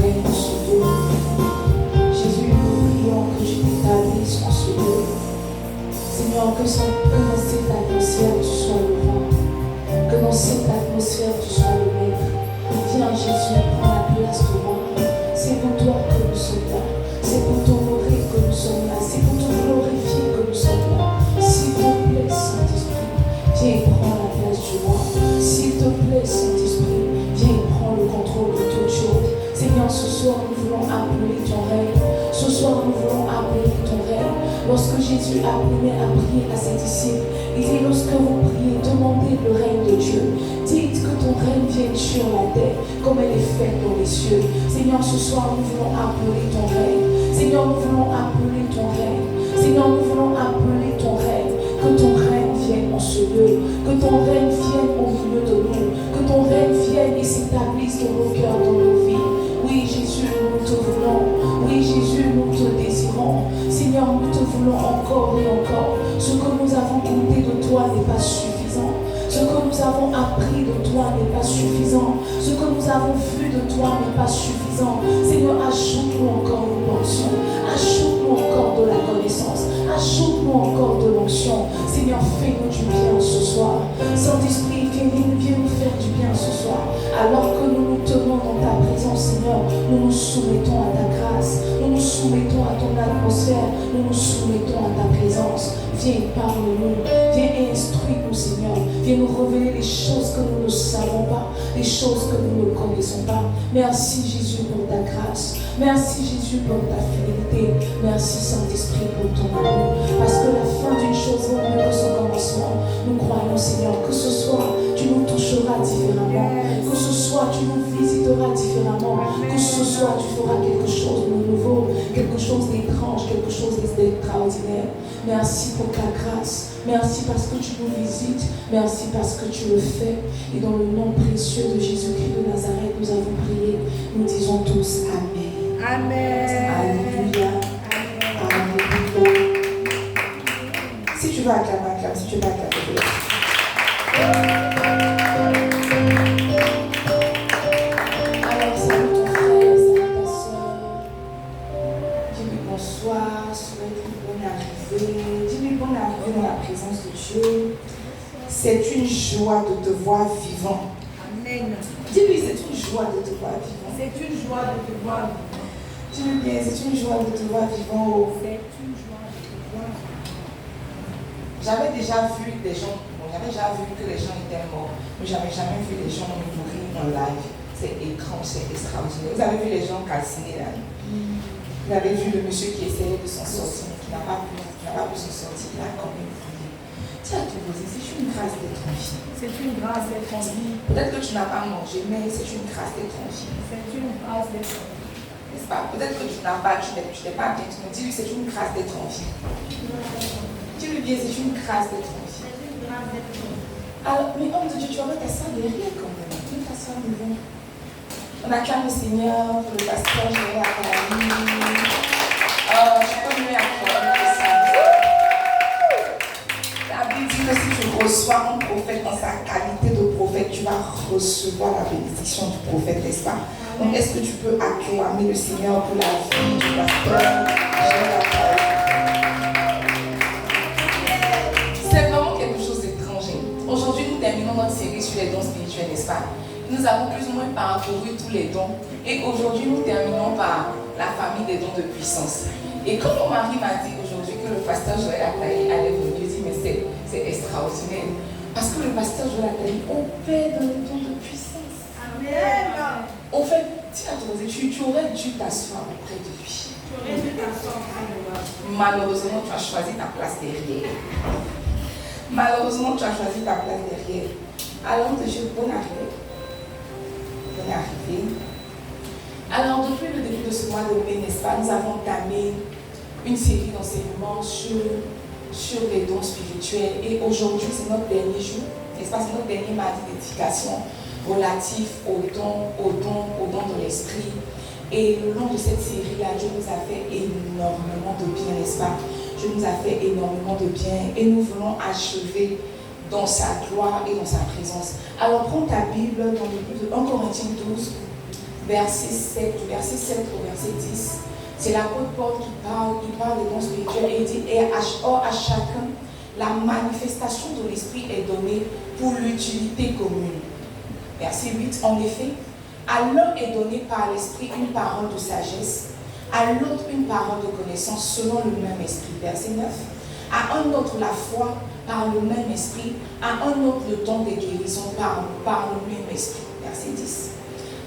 règne en ce lieu. Jésus, nous prions que tu t'établisses en ce lieu. Seigneur, que dans cette atmosphère tu sois le roi, que dans cette atmosphère tu sois le maître. Viens Jésus, prends la place de roi. C'est pour toi que nous sommes là, c'est pour t'honorer que nous sommes là, c'est pour te glorifier que nous sommes là. S'il te plaît, Saint-Esprit, viens et prends la place du roi. S'il te plaît, Saint-Esprit, viens et prends le contrôle de toutes choses. Seigneur, ce soir nous voulons appeler ton règne. Ce soir nous voulons appeler ton règne. Lorsque Jésus a prié à ses disciples, il dit lorsque vous priez, demandez le règne de Dieu. Dites que ton règne vienne sur la terre comme elle est faite dans les cieux. Seigneur, ce soir nous voulons appeler ton règne. Seigneur, nous voulons appeler ton règne. Seigneur, nous voulons appeler ton règne. Que ton règne vienne en ce lieu. Que ton règne vienne au milieu de nous. Que ton règne vienne et s'établisse dans nos cœurs, dans nos vies. Oui, Jésus, nous te voulons. Oui, Jésus, nous te désirons. Seigneur, nous te voulons encore et encore. Ce que nous avons goûté de toi n'est pas suffisant. Ce que nous avons appris de toi n'est pas suffisant. Ce que nous avons vu de toi n'est pas suffisant. Seigneur, ajoute-nous encore une onction. Ajoute-nous encore de la connaissance. Ajoute-nous encore de l'onction. Seigneur, fais-nous du bien ce soir. Saint-Esprit, viens nous faire du bien ce soir. Alors que nous nous tenons dans ta présence, Seigneur, nous nous soumettons à ta grâce. Nous nous soumettons à ton atmosphère. Nous nous soumettons à ta présence. Viens, parle-nous. Viens, instruis-nous, Seigneur. Viens nous révéler les choses que nous ne savons pas, les choses que nous ne connaissons pas. Merci, Jésus, pour ta grâce. Merci, Jésus, pour ta fidélité. Merci, Saint-Esprit, pour ton amour. Parce que la fin d'une chose vaut mieux que son commencement. Nous croyons, Seigneur, que ce soir, tu nous toucheras différemment. Que ce soir, tu nous visiteras différemment. Que ce soir, tu feras quelque chose de nouveau, quelque chose d'étrange, quelque chose d'extraordinaire. Merci pour ta grâce. Merci parce que tu nous visites. Merci parce que tu le fais. Et dans le nom précieux de Jésus-Christ de Nazareth, nous avons prié. Nous disons tous Amen. Amen. Alléluia. Alléluia. Si tu veux acclamer, acclame. Si tu veux acclamer, alors, salut ton frère, salut ta soeur. Dis-lui bonsoir, souhaite-lui bonne arrivée. Dis-lui bonne arrivée dans la présence de Dieu. C'est une joie de te voir vivant. Amen. Dis-lui, c'est une joie de te voir vivant. C'est une joie de te voir vivant. Dis-lui bien, c'est une joie de te voir vivant. C'est une joie de te voir vivant. J'avais déjà vu des gens, j'avais déjà vu que les gens étaient morts, mais j'avais jamais vu les gens mourir en live. C'est étrange, c'est extraordinaire. Vous avez vu les gens calcinés là? Vous avez vu le monsieur qui essayait de s'en sortir, qui n'a pas pu s'en sortir, il a quand même prié. Tu as tout posé, c'est une grâce d'être en vie. C'est une grâce d'être en vie. Peut-être que tu n'as pas mangé, mais c'est une grâce d'être en vie. C'est une grâce d'être en vie. N'est-ce pas? Peut-être que tu n'as pas, tu n'es pas bien, tu me dis, c'est une grâce d'être en vie. Dis-lui bien, c'est une grâce d'être en vie. C'est une grâce d'être en vie. Alors, mais homme de Dieu, tu vas mettre ta soeur derrière quand même. Mets ta soeur devant. On acclame le Seigneur pour le pasteur Joël Akali. Je peux mieux acclamer le Seigneur. La Bible dit que si tu reçois un prophète dans sa qualité de prophète, tu vas recevoir la bénédiction du prophète, n'est-ce pas? Donc, est-ce que tu peux acclamer le Seigneur pour la vie du pasteur Joël Akali? C'est vraiment quelque chose d'étrange. Aujourd'hui, nous terminons notre série sur les dons spirituels, n'est-ce pas? Nous avons plus ou moins parcouru tous les dons. Et aujourd'hui, nous terminons par la famille des dons de puissance. Et quand mon mari m'a dit aujourd'hui que le pasteur Joël Akali allait venir, je dis mais c'est extraordinaire. Parce que le pasteur Joël Akali opère dans les dons de puissance. Amen. En fait, tu aurais dû t'asseoir auprès de lui. Tu aurais dû t'asseoir auprès de moi. Malheureusement, tu as choisi ta place derrière. Malheureusement, tu as choisi ta place derrière. Alors, de Dieu, bonne arrivée. Bonne arrivée. Alors, depuis le début de ce mois de mai, n'est-ce pas, nous avons entamé une série d'enseignements sur les dons spirituels. Et aujourd'hui, c'est notre dernier jour, n'est-ce pas, c'est notre dernier mardi d'édification relatif aux dons de l'esprit. Et le long de cette série-là, Dieu nous a fait énormément de bien, n'est-ce pas? Dieu nous a fait énormément de bien et nous voulons achever dans sa gloire et dans sa présence. Alors prends ta Bible dans le livre de 1 Corinthiens 12. verset 7 au verset 10, c'est l'apôtre Paul qui parle des dons spirituels et il dit, or à chacun, la manifestation de l'esprit est donnée pour l'utilité commune. Verset 8, en effet, à l'un est donné par l'esprit une parole de sagesse, à l'autre une parole de connaissance selon le même esprit. Verset 9, à un autre la foi par le même esprit, à un autre le don des guérisons par le même esprit. Verset 10,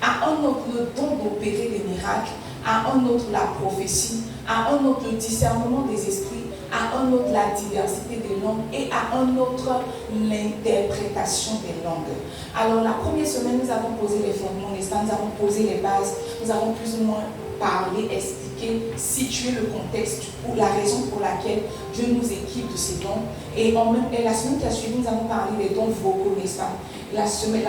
à un autre le don d'opérer des miracles, à un autre la prophétie, à un autre le discernement des esprits, à un autre la diversité des langues et à un autre l'interprétation des langues. Alors la première semaine, nous avons posé les fondements, n'est-ce pas? Nous avons posé les bases, nous avons plus ou moins parlé, expliqué, situé le contexte ou la raison pour laquelle Dieu nous équipe de ces dons. Et la semaine qui a suivi, nous avons parlé des dons vocaux, n'est-ce pas? La semaine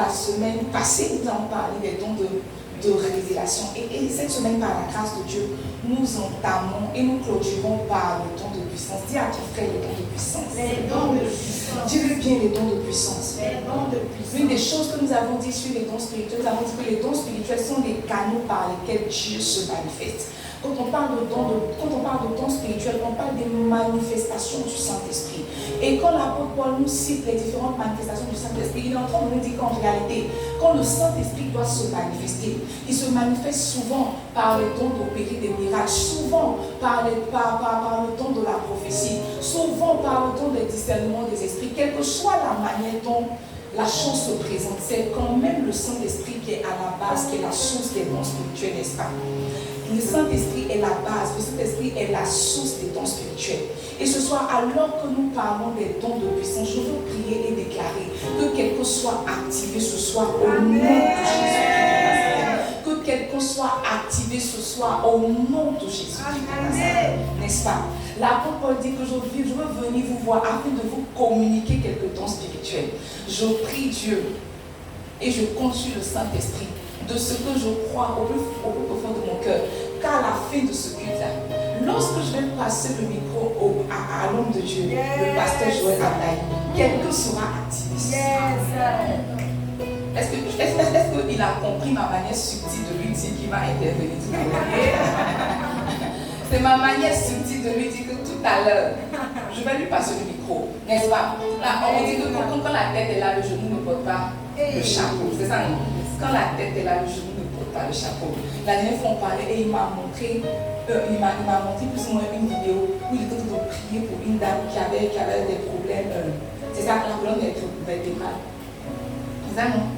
passée, nous avons parlé des dons de révélation. Et cette semaine, par la grâce de Dieu, nous entamons et nous clôturons par le don de puissance. Dis à ton frère les dons de puissance. Les dons de puissance. Dis-le bien, les dons de puissance. Les dons de puissance. L'une des choses que nous avons dit sur les dons spirituels, nous avons dit que les dons spirituels sont des canaux par lesquels Dieu se manifeste. Quand on parle de dons spirituels, on parle des manifestations du Saint-Esprit. Et quand l'apôtre Paul nous cite les différentes manifestations du Saint-Esprit, il est en train de nous dire qu'en réalité, quand le Saint-Esprit doit se manifester, il se manifeste souvent par le don d'opérer des miracles, souvent par le don de la prophétie, souvent par le don des discernements des esprits, quelle que soit la manière dont la chose se présente, c'est quand même le Saint-Esprit qui est à la base, qui est la source des dons spirituels, n'est-ce pas? Le Saint-Esprit est la base, le Saint-Esprit est la source des dons spirituels. Et ce soir, alors que nous parlons des dons de puissance, je veux prier et déclarer que quelqu'un soit activé ce soir au nom de Jésus. Que quelqu'un soit activé ce soir au nom de Jésus. N'est-ce pas? L'apôtre Paul dit que je veux venir vous voir afin de vous communiquer quelques dons spirituels. Je prie Dieu et je compte sur le Saint-Esprit de ce que je crois au plus profond de mon cœur, qu'à la fin de ce culte-là, lorsque je vais passer le micro à l'homme de Dieu, le pasteur Joël Ablaï, quelqu'un sera activé. Est-ce qu'il a compris ma manière subtile de lui dire qu'il va intervenir tout à l'heure? C'est ma manière subtile de lui dire que tout à l'heure, je vais lui passer le micro, n'est-ce pas? Là, on dit que quand la tête est là, le genou ne porte pas le chapeau, c'est ça, non? Quand la tête est là, le genou ne porte pas le chapeau. La dernière fois, on parlait et il m'a montré plus ou moins une vidéo où il était en train de prier pour une dame qui avait des problèmes. C'est ça, la colonne vertébrale. C'est ça, non?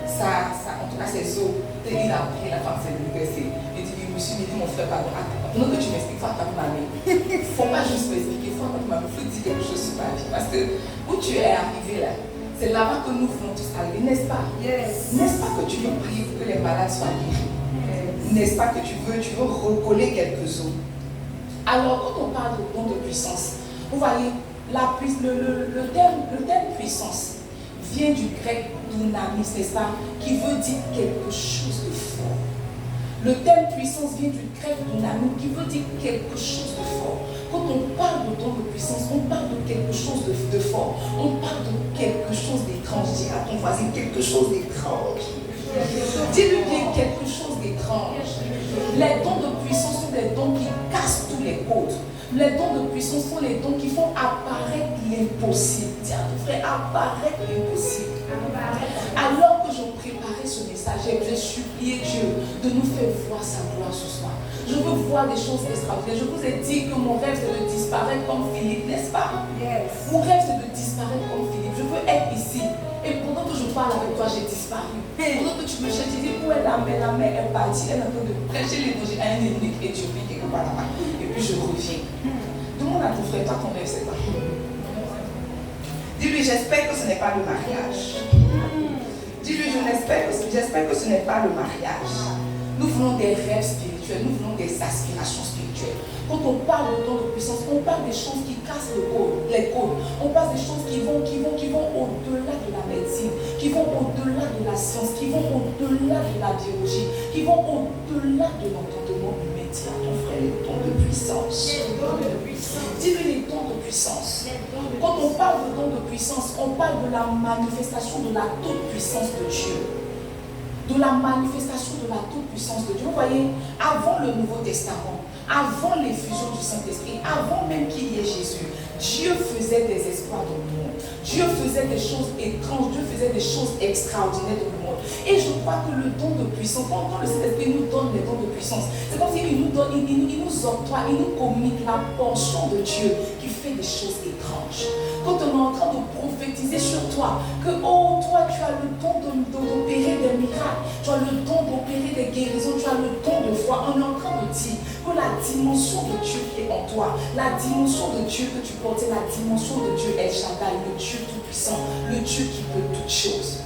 Ça, en tout cas, c'est os. Il a prié, la femme s'est déversée. Il me suis dit, mon frère, pardon, pendant que tu m'expliques, il faut attendre ma vie. Il ne faut pas juste m'expliquer, il faut attendre ma vie. Il faut dire quelque chose sur ma vie. Parce que où tu es arrivé là, c'est là-bas que nous voulons tous arriver, n'est-ce pas? Yes. N'est-ce pas que tu veux prier pour que les malades soient guéris? Yes. N'est-ce pas que tu veux recoller quelques os? Alors, quand on parle de don de puissance, vous voyez, le terme puissance vient du grec dynamis, n'est-ce pas? Qui veut dire quelque chose de fort. Le terme puissance vient du grec dynamis qui veut dire quelque chose de fort. Quand on parle de don de puissance, on parle de quelque chose de fort. On parle de quelque chose d'étrange. Dis à ton voisin quelque chose d'étrange. Dis-lui bien quelque chose d'étrange. Les dons de puissance sont des dons qui cassent tous les codes. Les dons de puissance sont les dons qui font apparaître l'impossible. Dis à ton frère, apparaître l'impossible. Alors que je préparais ce message, j'ai supplié Dieu de nous faire voir sa gloire ce soir. Je veux voir des choses extraordinaires. Je vous ai dit que mon rêve c'est de disparaître comme Philippe, n'est-ce pas? Yes. Mon rêve c'est de disparaître comme Philippe. Je veux être ici. Et pendant que je parle avec toi, j'ai disparu. Pendant que tu me cherches, tu dis où est la mère? La mère est partie. Elle est en train de prêcher l'évangile à un ethnique éthiopien quelque part là-bas. Et puis je reviens. Demande à ton frère, toi ton rêve c'est quoi? Dis-lui, j'espère que ce n'est pas le mariage. Dis-lui, j'espère que ce n'est pas le mariage. Nous voulons des rêves spirituels, nous voulons des aspirations spirituelles. Quand on parle de don de puissance, on parle des choses qui cassent les codes. On parle des choses qui vont au-delà de la médecine, qui vont au-delà de la science, qui vont au-delà de la biologie, qui vont au-delà de l'entendement humain. Dis à ton frère les dons de puissance. Dis-lui les dons de puissance. Quand on parle de dons de puissance, on parle de la manifestation de la toute puissance de Dieu. de la manifestation de la toute-puissance de Dieu. Vous voyez, avant le Nouveau Testament, avant l'effusion du Saint-Esprit, avant même qu'il y ait Jésus, Dieu faisait des exploits dans le monde. Dieu faisait des choses étranges, Dieu faisait des choses extraordinaires dans le monde. Et je crois que le don de puissance, quand le Saint-Esprit nous donne les dons de puissance, c'est comme s'il nous donne, il nous octroie, il nous communique la portion de Dieu qui fait des choses étranges. Quand on est en train de prophétiser sur toi, que oh, toi tu as le don d'opérer des miracles, tu as le don d'opérer des guérisons, tu as le don de foi, on est en train de dire que la dimension de Dieu qui est en toi, la dimension de Dieu que tu portes, c'est la dimension de Dieu El Shaddai, le Dieu tout-puissant, le Dieu qui peut toutes choses.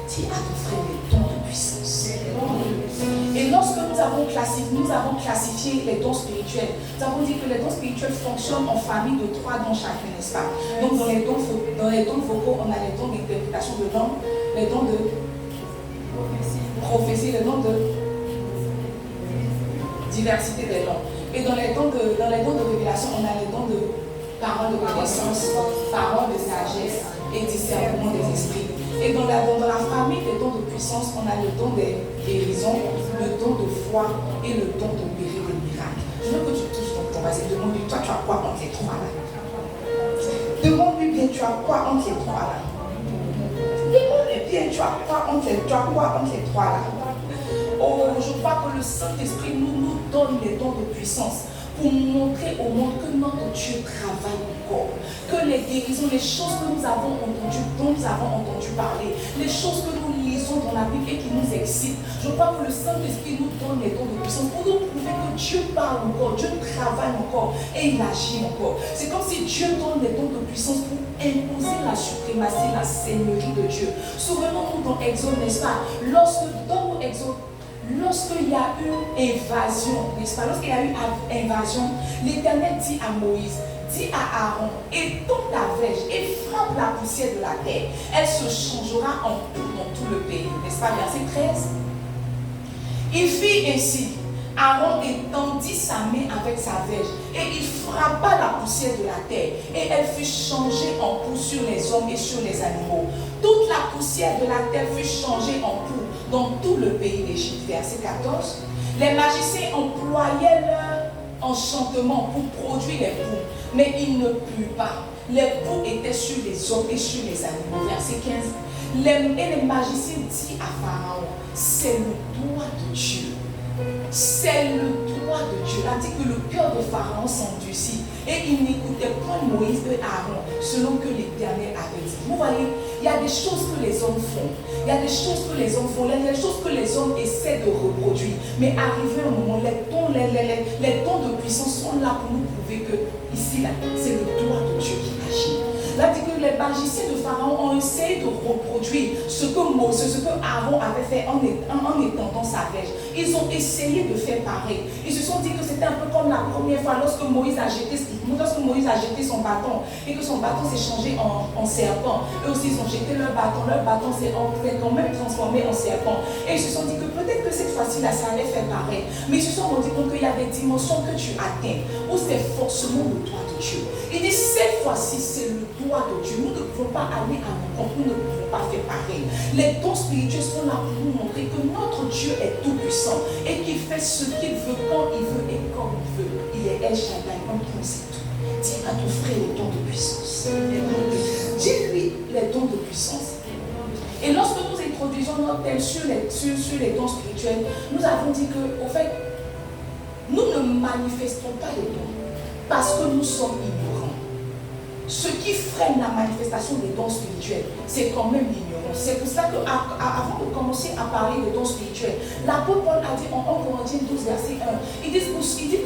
Dis à ton frère les dons de puissance. Et lorsque nous avons classifié les dons spirituels, nous avons dit que les dons spirituels fonctionnent en famille de 3 dons chacun, n'est-ce pas? Donc dans les dons vocaux, on a les dons d'interprétation de langue, les dons de prophétie, les dons de diversité des langues. Et dans les dons de révélation, on a les dons de parole de connaissance, parole de sagesse et discernement des esprits. Et dans la famille des dons de puissance, on a le don des guérisons, le don de foi et le don d'opérer des miracles. Je veux que tu touches ton voisin. Demande-lui, toi, tu as quoi entre les 3 là? Demande-lui bien, tu as quoi entre les 3 là? Demande-lui bien, tu as quoi entre les 3 là? Oh, je crois que le Saint-Esprit nous donne les dons de puissance pour montrer au monde que notre Dieu travaille encore, que les guérisons, les choses que nous avons entendues, dont nous avons entendu parler, les choses que nous lisons dans la Bible et qui nous excitent, je crois que le Saint-Esprit nous donne les dons de puissance pour nous prouver que Dieu parle encore, Dieu travaille encore et il agit encore. C'est comme si Dieu donne les dons de puissance pour imposer la suprématie, la seigneurie de Dieu. Souvenons-nous dans Exode, n'est-ce pas? Dans Exode, lorsqu'il y a eu invasion, n'est-ce pas? Lorsqu'il y a eu invasion, l'Éternel dit à Moïse, dit à Aaron, étends ta verge et frappe la poussière de la terre. Elle se changera en poudre dans tout le pays. N'est-ce pas? Verset 13. Il fit ainsi. Aaron étendit sa main avec sa verge et il frappa la poussière de la terre et elle fut changée en poudre sur les hommes et sur les animaux. Toute la poussière de la terre fut changée en poudre dans tout le pays d'Égypte. Verset 14. Les magiciens employaient leur enchantement pour produire les poux, mais il ne plut pas. Les poux étaient sur les hommes et sur les animaux. Verset 15. Et les magiciens disent à Pharaon, c'est le doigt de Dieu. C'est le droit de Dieu. Il a dit que le cœur de Pharaon s'endurcit et il n'écoutait point Moïse et Aaron selon que l'Éternel avait dit. Vous voyez, il y a des choses que les hommes font. Il y a des choses que les hommes font. Il y a des choses que les hommes essaient de reproduire. Mais arrivé un moment, les dons de puissance sont là pour nous prouver que ici, là, c'est le droit de Dieu qui agit. Là, dit que les magiciens de Pharaon ont essayé de reproduire ce que Aaron avait fait en étendant sa verge. Ils ont essayé de faire pareil. Ils se sont dit que c'était un peu comme la première fois lorsque Moïse a jeté son bâton et que son bâton s'est changé en serpent. Eux aussi, ils ont jeté leur bâton s'est quand même transformé en serpent. Et ils se sont dit que peut-être que cette fois-ci, là, ça allait faire pareil. Mais ils se sont rendu compte qu'il y a des dimensions que tu atteins où c'est forcément le droit de Dieu. Il dit, cette fois-ci, c'est le droit de Dieu. Nous ne pouvons pas aller à mon compte, nous ne pouvons pas faire pareil. Les dons spirituels sont là pour nous montrer que notre Dieu est tout puissant et qu'il fait ce qu'il veut, quand il veut et comme il veut. Il est El Shaddai, comme tout, c'est tout. Dis à ton frère les dons de puissance. Dis-lui les dons de puissance. Et lorsque nous introduisons notre thème sur les dons spirituels, nous avons dit que, au fait, nous ne manifestons pas les dons parce que nous sommes ignorants. Ce qui freine la manifestation des dons spirituels, c'est quand même l'ignorance. C'est pour ça qu'avant de commencer à parler des dons spirituels, l'apôtre Paul a dit en 1 Corinthiens 12, verset 1, il dit pour ce qui est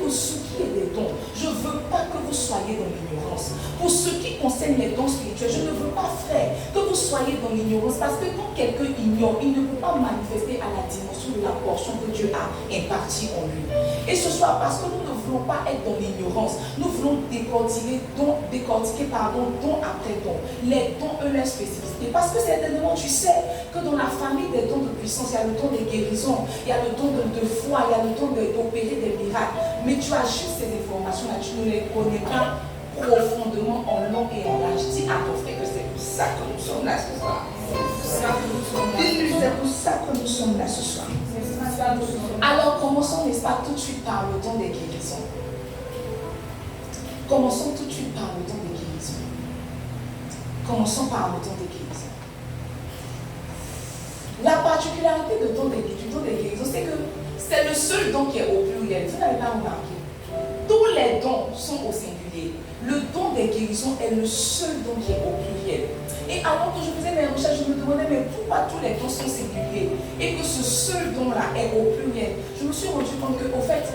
des dons, je ne veux pas que vous soyez dans l'ignorance. Pour ce qui concerne les dons spirituels, je ne veux pas, frère, que vous soyez dans l'ignorance, parce que quand quelqu'un ignore, il ne peut pas manifester à la dimension de la portion que Dieu a impartie en lui. Et ce soir, parce que nous ne voulons pas être dans l'ignorance, nous voulons décortiquer don après don, les dons eux leur spécificité. Parce que certainement tu sais que dans la famille des dons de puissance, il y a le don des guérisons, il y a le don de foi, il y a le don d'opérer des miracles. Mais tu as juste ces informations-là, tu ne les connais pas profondément en long et en large. Dis à ton frère que c'est pour ça que nous sommes là ce soir. Dis-lui, c'est pour ça que nous sommes là ce soir. Alors commençons, n'est-ce pas, tout de suite par le don des guérisons. Commençons tout de suite par le don des guérisons. Commençons par le don des guérisons. La particularité du don des guérisons, c'est que c'est le seul don qui est au pluriel. Vous n'avez pas remarqué? Tous les dons sont au singulier. Le don des guérisons est le seul don qui est au pluriel. Et avant que je faisais mes recherches, je me demandais mais pourquoi tous les dons sont singuliers et que ce seul don-là est au pluriel. Je me suis rendu compte que, au fait,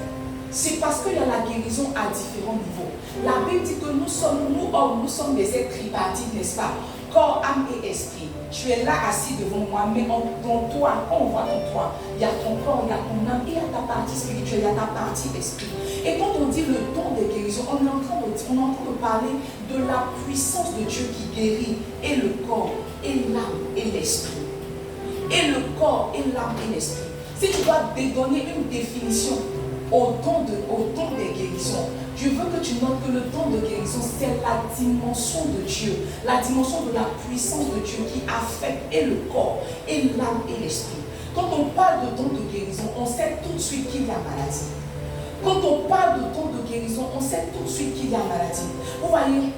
c'est parce qu'il y a la guérison à différents niveaux. La Bible dit que nous hommes, nous sommes des êtres tripartites, n'est-ce pas? Corps, âme et esprit. Tu es là assis devant moi, mais dans toi, quand on voit ton toi, il y a ton corps, il y a ton âme, il y a ta partie spirituelle, il y a ta partie esprit. Et quand on dit le don des guérisons, on est en train de parler de la puissance de Dieu qui guérit et le corps, et l'âme, et l'esprit. Et le corps, et l'âme, et l'esprit. Si tu dois donner une définition au don des guérisons, je veux que tu notes que le don de guérison, c'est la dimension de Dieu, la dimension de la puissance de Dieu qui affecte et le corps, et l'âme, et l'esprit. Quand on parle de don de guérison, on sait tout de suite qu'il y a maladie. Quand on parle de don de guérison, on sait tout de suite qu'il y a maladie. Vous voyez,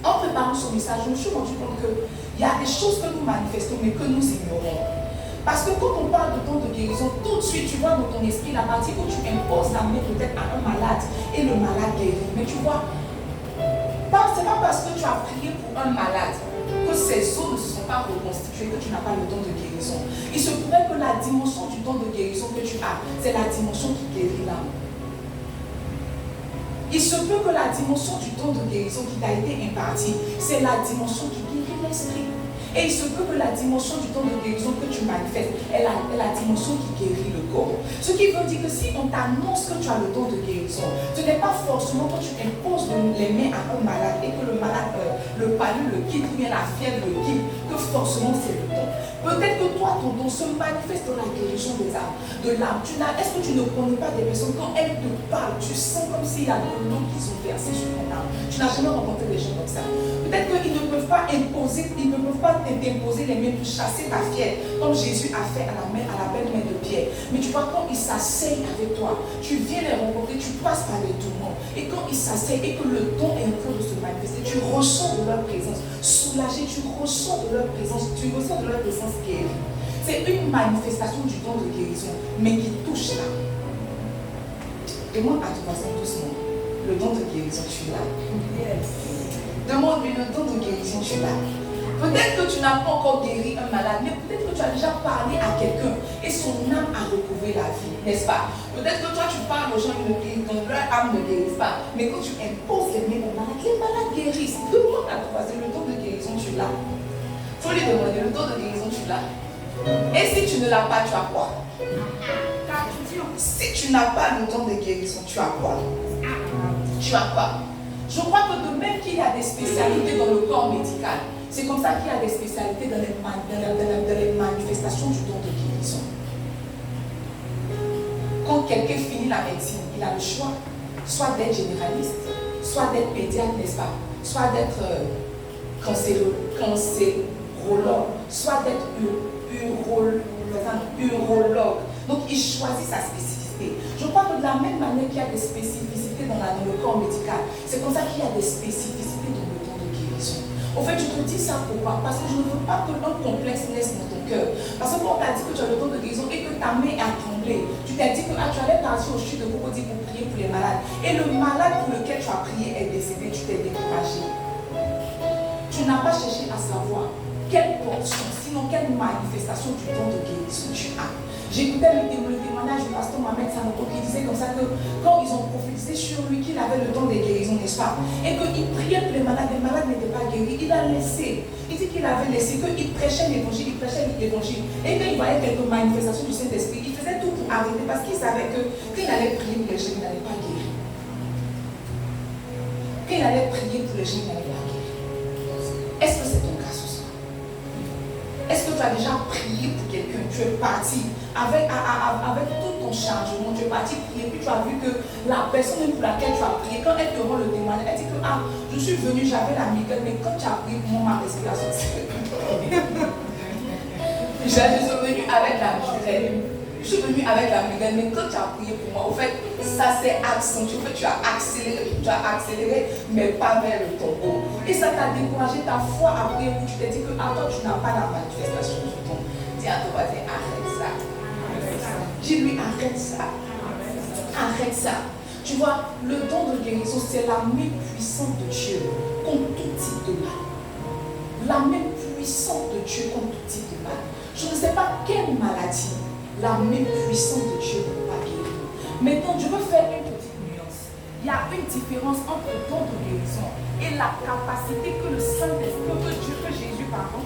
en préparant ce message, je me suis rendu compte qu'il y a des choses que nous manifestons, mais que nous ignorons. Parce que quand on parle de don de guérison, tout de suite, tu vois dans ton esprit la partie où tu imposes la main peut-être à un malade et le malade guérit. Mais tu vois, c'est pas parce que tu as prié pour un malade que ses os ne se sont pas reconstitués que tu n'as pas le don de guérison. Il se pourrait que la dimension du don de guérison que tu as, c'est la dimension qui guérit l'âme. Il se peut que la dimension du don de guérison qui t'a été impartie, c'est la dimension qui guérit l'esprit. Et il se peut que la dimension du don de guérison que tu manifestes est la dimension qui guérit le corps. Ce qui veut dire que si on t'annonce que tu as le don de guérison, ce n'est pas forcément quand tu imposes les mains à un malade et que le malade, le palu le quitte ou bien la fièvre le quitte, que forcément c'est le don. Peut-être que toi, ton don se manifeste dans la guérison des âmes, de l'âme. Est-ce que tu ne connais pas des personnes, quand elles te parlent, tu sens comme s'il y a de l'eau qui sont versées sur ton âme. Tu n'as jamais rencontré des gens comme ça. Peut-être qu'ils ne peuvent pas imposer, ils ne peuvent pas t'imposer les mains pour chasser ta fièvre, comme Jésus a fait à la belle main de Pierre. Mais tu vois, quand ils s'asseyent avec toi, tu viens les rencontrer, tu passes par les tourments. Et quand ils s'asseyent et que le don est en train de se manifester, tu ressens de leur présence soulagé, tu ressens de leur présence, guérie. C'est une manifestation du don de guérison, mais qui touche là. Demande à ton voisin doucement, le don de guérison, tu l'as. Demande-lui le don de guérison, tu l'as. Peut-être que tu n'as pas encore guéri un malade, mais peut-être que tu as déjà parlé à quelqu'un et son âme a recouvré la vie, n'est-ce pas? Peut-être que toi tu parles aux gens, dont leur âme ne guérisse pas, mais quand tu imposes les mains aux malades, les malades guérissent. Demande à ton voisin, le don de guérison, tu l'as. Il faut lui demander, le don de guérison, tu l'as. Et si tu ne l'as pas, tu as quoi? Si tu n'as pas le don de guérison, tu as quoi? Tu as quoi? Je crois que de même qu'il y a des spécialités dans le corps médical, c'est comme ça qu'il y a des spécialités dans les manifestations du don de guérison. Quand quelqu'un finit la médecine, il a le choix, soit d'être généraliste, soit d'être pédiatre, n'est-ce pas? Soit d'être cancérologue, soit d'être urologue. Donc il choisit sa spécificité. Je crois que de la même manière qu'il y a des spécificités dans le corps médical, c'est comme ça qu'il y a des spécificités dans le don de guérison. En fait, je te dis ça pourquoi? Parce que je ne veux pas que un complexe naisse dans ton cœur. Parce que quand on t'a dit que tu as le don de guérison et que ta main a tremblé, tu t'es dit que tu allais partir au chute de Cocody pour prier pour les malades. Et le malade pour lequel tu as prié est décédé, tu t'es découragé. Tu n'as pas cherché à savoir quelle portion, sinon quelle manifestation du don de guérison tu as. J'écoutais le témoignage du pasteur Mohamed Sanoko qui disait comme ça que quand ils ont prophétisé sur lui qu'il avait le don des guérisons, n'est-ce pas? Et qu'il priait pour les malades n'étaient pas guéris. Il a laissé. Il dit qu'il avait laissé, qu'il prêchait l'évangile, Et quand il voyait quelques manifestations du Saint-Esprit, il faisait tout pour arrêter parce qu'il savait que quand il allait prier pour les gens, il n'allait pas guérir. Quand il allait prier pour les gens, il n'allait pas guérir. Est-ce que c'est ton cas ce soir? Est-ce que tu as déjà prié pour quelqu'un? Tu es parti avec tout ton chargement, tu es parti prier, puis tu as vu que la personne pour laquelle tu as prié, quand elle te rend le témoignage, elle dit que je suis venue, j'avais la migraine, mais quand tu as prié pour moi, ma respiration s'est je suis venue avec la migraine. Je suis venue avec la migraine, mais quand tu as prié pour moi, au fait, ça s'est accentué. En fait, tu as accéléré, mais pas vers le tombeau. Et ça t'a découragé ta foi à prier, où tu t'es dit que toi, tu n'as pas la manifestation du don. Dis à ton voisin, arrête ça. Dis-lui, arrête ça. Arrête ça. Tu vois, le don de guérison, c'est la main puissante de Dieu contre tout type de mal. La main puissante de Dieu contre tout type de mal. Je ne sais pas quelle maladie la main puissante de Dieu ne peut pas guérir. Maintenant, je veux faire une petite nuance. Il y a une différence entre le don de guérison et la capacité que le Saint-Esprit, que Jésus, pardon.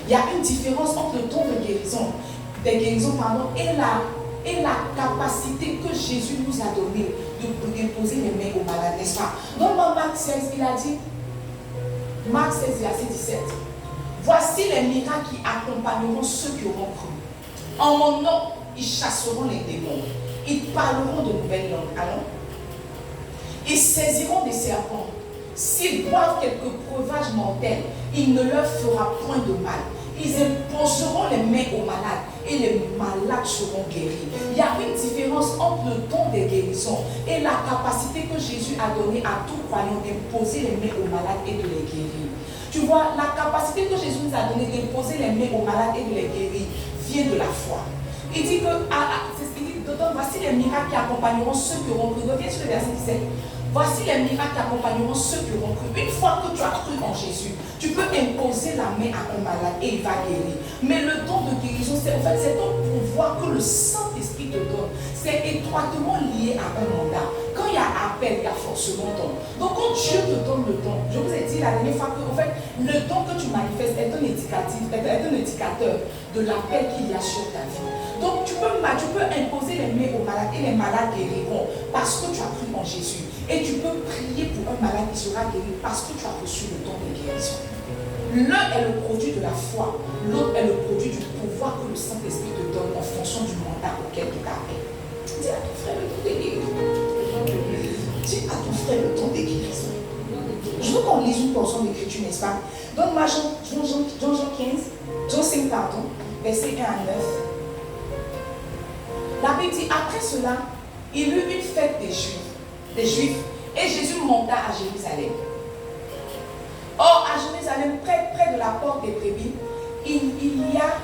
Il y a une différence entre le don de guérison, et la capacité que Jésus nous a donnée de déposer les mains aux malades, n'est-ce pas? Donc, dans Marc 16, il a dit, Marc 16, verset 17, voici les miracles qui accompagneront ceux qui auront cru. En mon nom, ils chasseront les démons. Ils parleront de nouvelles langues. Allons. Ils saisiront des serpents. S'ils boivent quelques breuvages mortels, il ne leur fera point de mal. Ils imposeront les mains aux malades et les malades seront guéris. Il y a une différence entre le don des guérisons et la capacité que Jésus a donnée à tout croyant d'imposer les mains aux malades et de les guérir. Tu vois, la capacité que Jésus nous a donnée d'imposer les mains aux malades et de les guérir vient de la foi. Il dit que, c'est ce qu'il dit, voici les miracles qui accompagneront ceux qui auront cru. Reviens sur le verset 17. Voici les miracles qui accompagneront ceux qui auront cru. Une fois que tu as cru en Jésus, tu peux imposer la main à un malade et il va guérir. Mais le don de guérison, c'est ton pouvoir que le Saint-Esprit te donne. C'est étroitement lié à un mandat. Quand il y a appel, il y a forcément don. Donc quand Dieu te donne le don, je vous ai dit la dernière fois que en fait, le don que tu manifestes est un indicateur de l'appel qu'il y a sur ta vie. Donc tu peux imposer les mains aux malades et les malades guériront parce que tu as cru en Jésus. Et tu peux prier pour un malade qui sera guéri parce que tu as reçu le don de guérison. L'un est le produit de la foi, l'autre est le produit du pouvoir que le Saint-Esprit te donne en fonction du mandat auquel tu t'appelles. Dis à ton frère le don de guérison. Dis à ton frère le don de guérison. Je veux qu'on lise une portion d'écriture, n'est-ce pas? Donne-moi Jean 5, pardon, verset 1 à 9. La Bible dit, après cela, il eut une fête des Juifs, et Jésus monta à Jérusalem. Or, à Jérusalem, près de la porte des brebis, il y a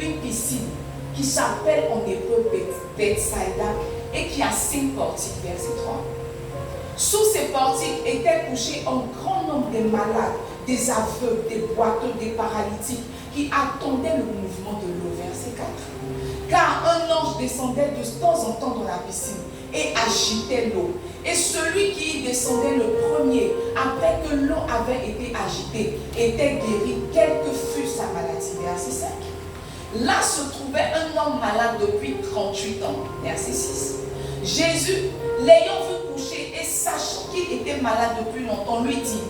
une piscine qui s'appelle en hébreu Bethsaïda et qui a 5 portiques, verset 3. Sous ces portiques étaient couchés un grand nombre de malades, des aveugles, des boiteux, des paralytiques qui attendaient le mouvement de l'eau, verset 4. Car un ange descendait de temps en temps dans la piscine et agitait l'eau. Et celui qui y descendait le premier, après que l'eau avait été agitée, était guéri, quelle que fût sa maladie. Verset 5. Là se trouvait un homme malade depuis 38 ans. Verset 6. Jésus, l'ayant vu coucher et sachant qu'il était malade depuis longtemps, lui dit,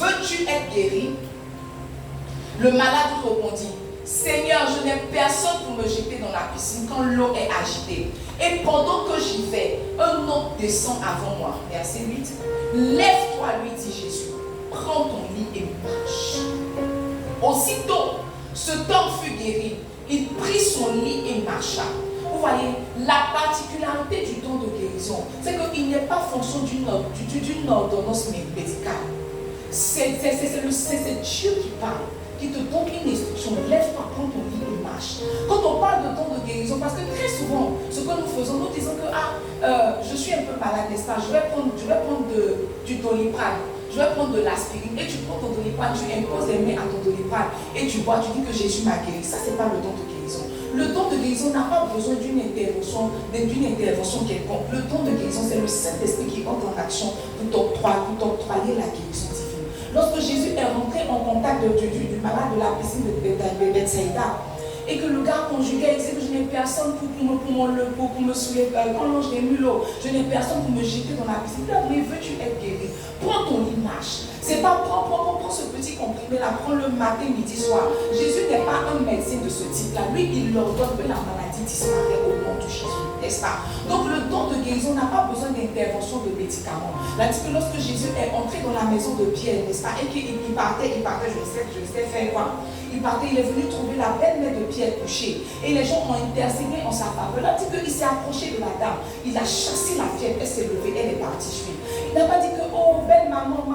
veux-tu être guéri? Le malade répondit, Seigneur, je n'ai personne pour me jeter dans la piscine quand l'eau est agitée. Et pendant que j'y vais, un autre descend avant moi. Verset 8. Lève-toi, lui dit Jésus. Prends ton lit et marche. Aussitôt, cet homme fut guéri. Il prit son lit et marcha. Vous voyez, la particularité du don de guérison, c'est qu'il n'est pas fonction d'une ordonnance médicale. C'est Dieu qui parle, qui te donne une instruction. Lève-toi, prends ton lit et marche. Quand on parle de don de guérison, parce que très souvent, ce que nous faisons, nous disons que je suis un peu malade, n'est-ce pas? Je vais prendre du Doliprane, je vais prendre de l'aspirine, et tu prends ton Doliprane, tu imposes les mains à ton Doliprane, et tu bois, tu dis que Jésus m'a guéri. Ça, c'est pas le don de guérison. Le don de guérison n'a pas besoin d'une intervention quelconque. Le don de guérison, c'est le Saint-Esprit qui entre en action pour t'octroyer la guérison divine. Lorsque Jésus est rentré en contact du malade de la piscine de Bethsaïda, et que le gars conjuguait, il disait que je n'ai personne pour me soulever, quand l'ange est nul, je n'ai personne pour me jeter dans la piscine. Là, mais veux-tu être guéri? Prends ton lit, marche. C'est pas prends ce petit comprimé là, prends le matin, midi, soir. Jésus n'est pas un médecin de ce type-là. Lui, il leur donne que la maladie disparaît au nom de Jésus. n'est-ce pas? Donc le don de guérison n'a pas besoin d'intervention de médicaments. Là, dit que lorsque Jésus est entré dans la maison de Pierre, n'est-ce pas? Et qu'il partait, je sais faire quoi? Il partait, il est venu trouver la belle-mère de Pierre couchée. Et les gens ont intercédé en sa faveur. Là, dit qu'il s'est approché de la dame. Il a chassé la fièvre, elle s'est levée, elle est partie suivre. Il n'a pas dit que, oh, belle maman,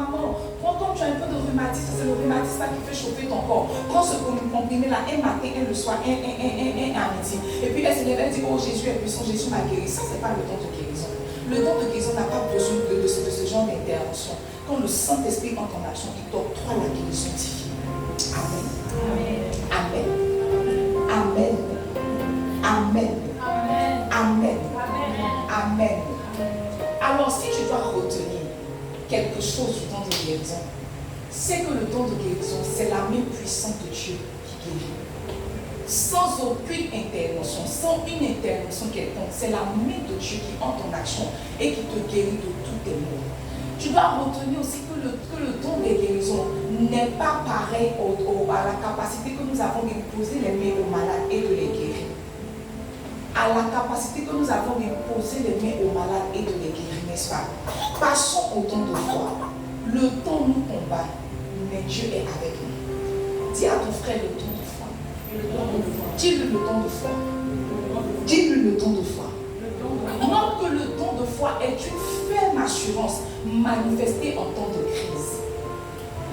prends comme tu as un peu de rhumatisme, c'est le rhumatisme là qui fait chauffer ton corps. Prends ce comprimé-là, un matin, un le soir, un à midi. Et puis elle se lève, elle dit, oh, Jésus est puissant, Jésus m'a guéri. Ça, ce n'est pas le don de guérison. Le don de guérison n'a pas besoin de ce genre d'intervention. Quand le Saint-Esprit entre en action, il t'octroie la guérison divine. Amen. Amen. Amen. Amen. Amen. Amen. Alors, si tu dois retenir quelque chose du don de guérison, c'est que le don de guérison, c'est la main puissante de Dieu qui guérit. Sans aucune intervention, sans une intervention quelconque, c'est la main de Dieu qui entre en action et qui te guérit de tous tes maux. Tu dois retenir aussi que le don des guérisons n'est pas pareil à la capacité que nous avons de poser les mains aux malades et de les guérir. À la capacité que nous avons de poser les mains aux malades et de les guérir, n'est-ce pas? Passons au don de foi. Le temps nous combat, mais Dieu est avec nous. Dis à ton frère le don de foi. Dis-lui le don de foi. Dis-lui le don de foi. Note que le don de foi est une ferme assurance manifestée en temps de crise.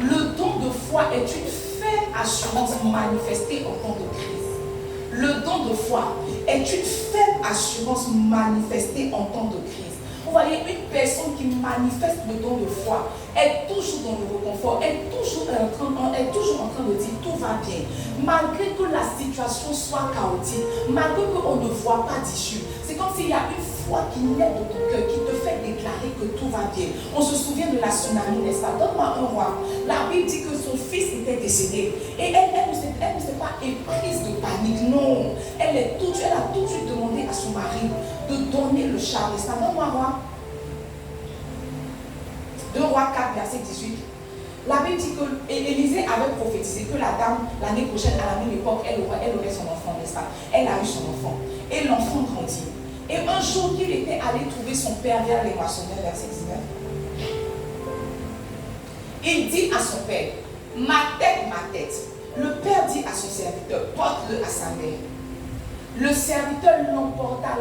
Le don de foi est une ferme assurance manifestée en temps de crise. Le don de foi est une ferme assurance manifestée en temps de crise. Vous voyez, une personne qui manifeste le don de foi est toujours dans le réconfort, est toujours en train de dire tout va bien. Malgré que la situation soit chaotique, malgré qu'on ne voit pas d'issue. C'est comme s'il y a une foi qui naît de ton cœur, qui te fait déclarer que tout va bien. On se souvient de la tsunami, n'est-ce pas? Donne-moi un roi. La Bible dit que son fils était décédé. Et elle ne s'est pas éprise de panique. Non. Elle a tout de suite demandé à son mari de donner le char. N'est-ce pas? Donne-moi un roi. 2 Rois 4, verset 18. La Bible dit que Élisée avait prophétisé que la dame, l'année prochaine, à la même époque, elle aurait son enfant, n'est-ce pas? Elle a eu son enfant. Et l'enfant grandit. Et un jour qu'il était allé trouver son père vers les moissonneurs, verset 19, il dit à son père, ma tête. Le père dit à son serviteur, porte-le à sa mère. Le serviteur